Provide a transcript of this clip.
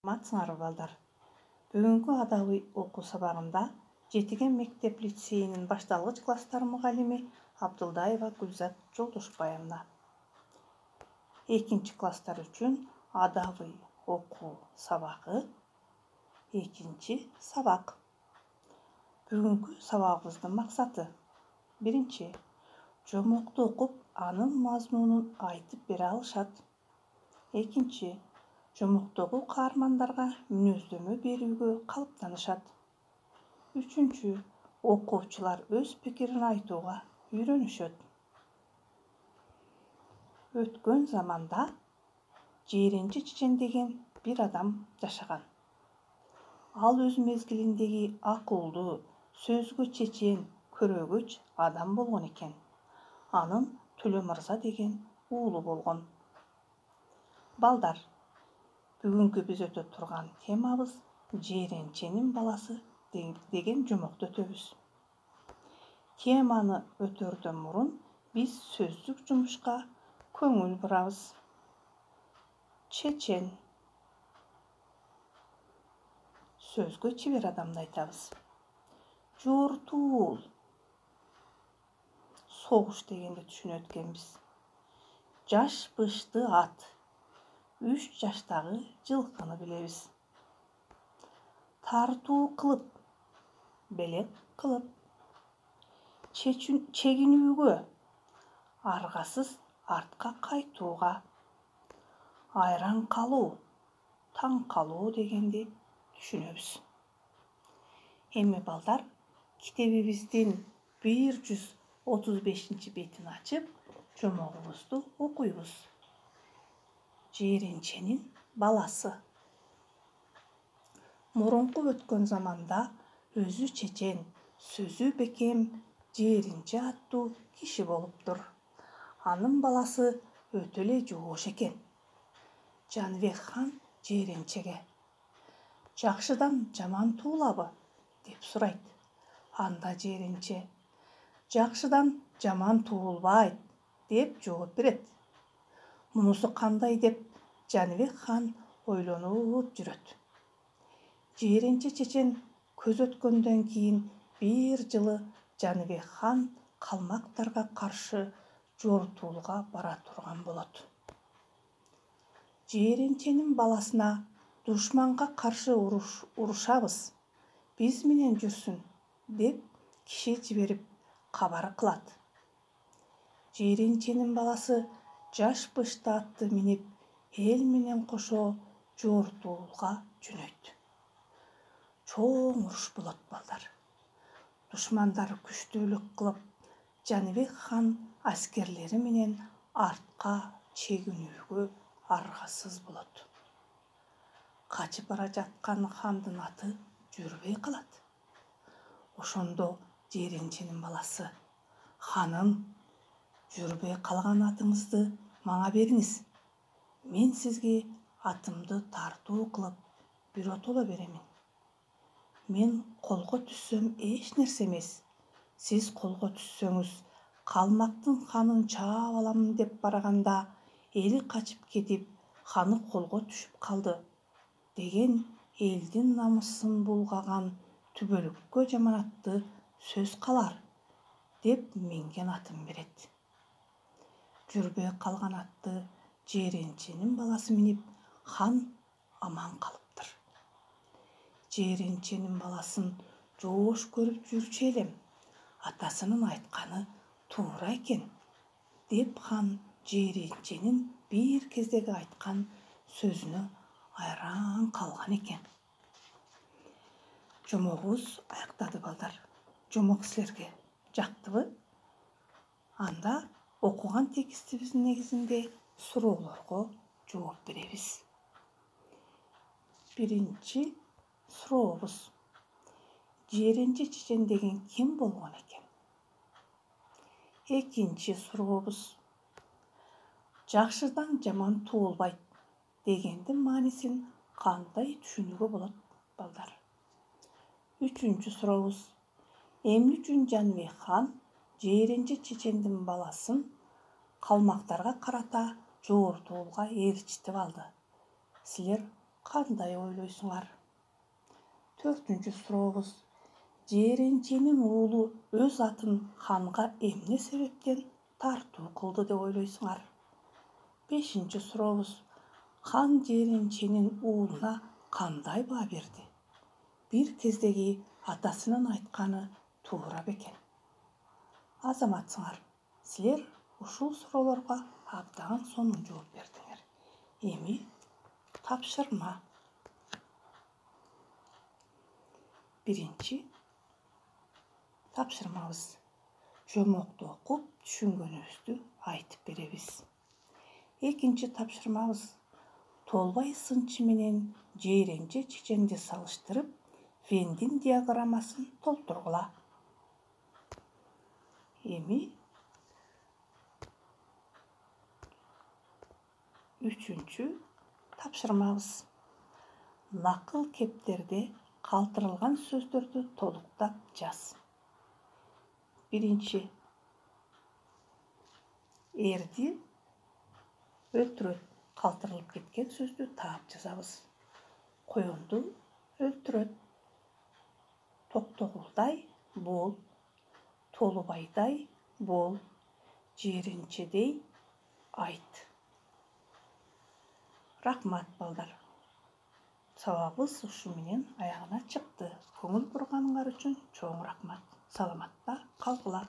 Саламатсыңарбы балдар. Бүгүнкү адабый окуу сабагында Жетиген мектеп лицейинин башталгыч класстар мугалими Абдулдаева Гүлзат Жолдошбаевна. 2 класстар үчүн адабый окуу сабагы 2 сабак. Бүгүнкү сабагыбыздын максаты: 1. Жомокту окуп, анын мазмунун айтып бере алышат. 2. Жомоктогу каармандарга мүнөздөмө берүүгө калыптанышат. 3. Окуучулар өз пикирин айтууга үйрөнүшөт. Өткөн заманда Жээренчи Чечен деген бир адам жашаган. Ал өз мезгилиндеги акылдуу, сөзгө чечен, көрөгөч адам болгон экен. Анын Төлө мырза деген уулу болгон. Балдар, бүгүнкү биз өтө турган темабыз Жээренченин баласы деген жомокту өтөбүз. Теманы өтөрдөн мурун биз сөздүк жумушка көңүл бурабыз. Чечен сөзгө чебер адамды айтабыз. Жортуул согуш дегенди түшүнөт экенбиз. Жаш бышты ат 3 жаштагы жылкыны билебиз. Тартуу кылып белек кылып. Чегинүүгө аргасыз артка кайтууга. Айран калуу, таң калуу дегенди түшүнөбүз. Эми балдар, китебибиздин 135 бетин ачып, жомогубузду окуйбуз. Жээренченин баласы. Мурунку өткөн заманда өзү чечен, сөзү бекем Жээренче аттуу киши болуптур. Анын баласы өтө эле жоош экен. Жаныбек хан Жээренчеге: "Жакшыдан жаман туулабы?" деп сурайт. Анда Жээренче: "Жакшыдан жаман туулбайт" деп жооп берет. Мунусу кандай деп Жаныбек хан ойлонуп жүрөт. Жээренче чечен көз өткөндөн кийин бир жылы Жаныбек хан калмактарга каршы жортуулга бара турган болот. Жээренченин баласына: "Душманга каршы урушабыз, биз менен жүрсүн" деп киши жиберип кабар кылат. Жээренченин баласы жаш бышты атты минип, эл менен кошо жортуулга жөнөйт. Чоң уруш болот балдар. Душмандар күчтүүлүк кылып, Жаныбек хан аскерлери менен артка чегинүүгө аргасыз болот. Качып бара жаткан хандын аты жүрбөй калат. Ошондо Жээренченин баласы: "Ханым, жүрбөй калган атыңызды мага бериңиз. Мен сизге атымды тартуу кылып биротоло беремин. Мен колго түссөм эч нерсе эмес. Сиз колго түссөңүз, калмактын ханын чаап алам деп барганда, эли качып кетип, ханы колго түшүп калды" деген элдин намысын булгаган түбөлүккө жаманатты сөз калар деп минген атын берет. Жүрбөй калган атты Жээренченин баласы минип, хан аман калыптыр. Жээренченин баласын жоош көрүп жүрчү элем. Атасынын айтканы туура экен деп хан Жээренченин бир кездеги айткан сөзүнө айран калган экен. Жомогубуз аяктады балдар. Жомок силерге жактыбы? Анда окуган текстибиздин негизинде суроолорго жооп беребиз. Биринчи сурообуз: Жээренче Чечен деген ким болгон экен? Экинчи сурообуз: Жакшыдан жаман туулбайт дегендин маанисин кандай түшүнүүгө болот, балдар? Үчүнчү сурообуз: Эмне үчүн Жаныбек хан Жээренче Чечендин баласын калмактарга карата жортуулга ээрчитип алды? Силер кандай ойлойсуңар? 4-cü сурообуз. Жээренченин уулу өз атын ханга эмне себептен тартуу кылды деп ойлойсуңар? 5-cü сурообуз. Хан жээренченин уулуна кандай баа берди? Bir кездеги атасынын айтканы туура бекен? Азаматсыңар, силер ушул суроолорго абдан сонун жооп бердиңер. Эми тапшырма. Биринчи тапшырмабыз. Жомокту окуп, түшүнгөнүбүздү айтып беребиз. Экинчи тапшырмабыз. Толбай сынчы менен жээренче чеченди салыштырып, Вендин диаграммасын толтургула. Эми үчүнчү тапшырмабыз. Накыл кептерде калтырылган сөздөрдү толуктап жаз. Биринчи. Эрди өлтүрөт. Калтырылып кеткен сөздү таап жазабыз. Коёнду өлтүрөт. Токтогулдай бол. Толубайдай бол. Жээренчедей айт. Рахмат балдар. Сабагыбыз ушу менен аягына чыкты. Көңүл бурганыңар үчүн чоң рахмат. Саламатта калгыла.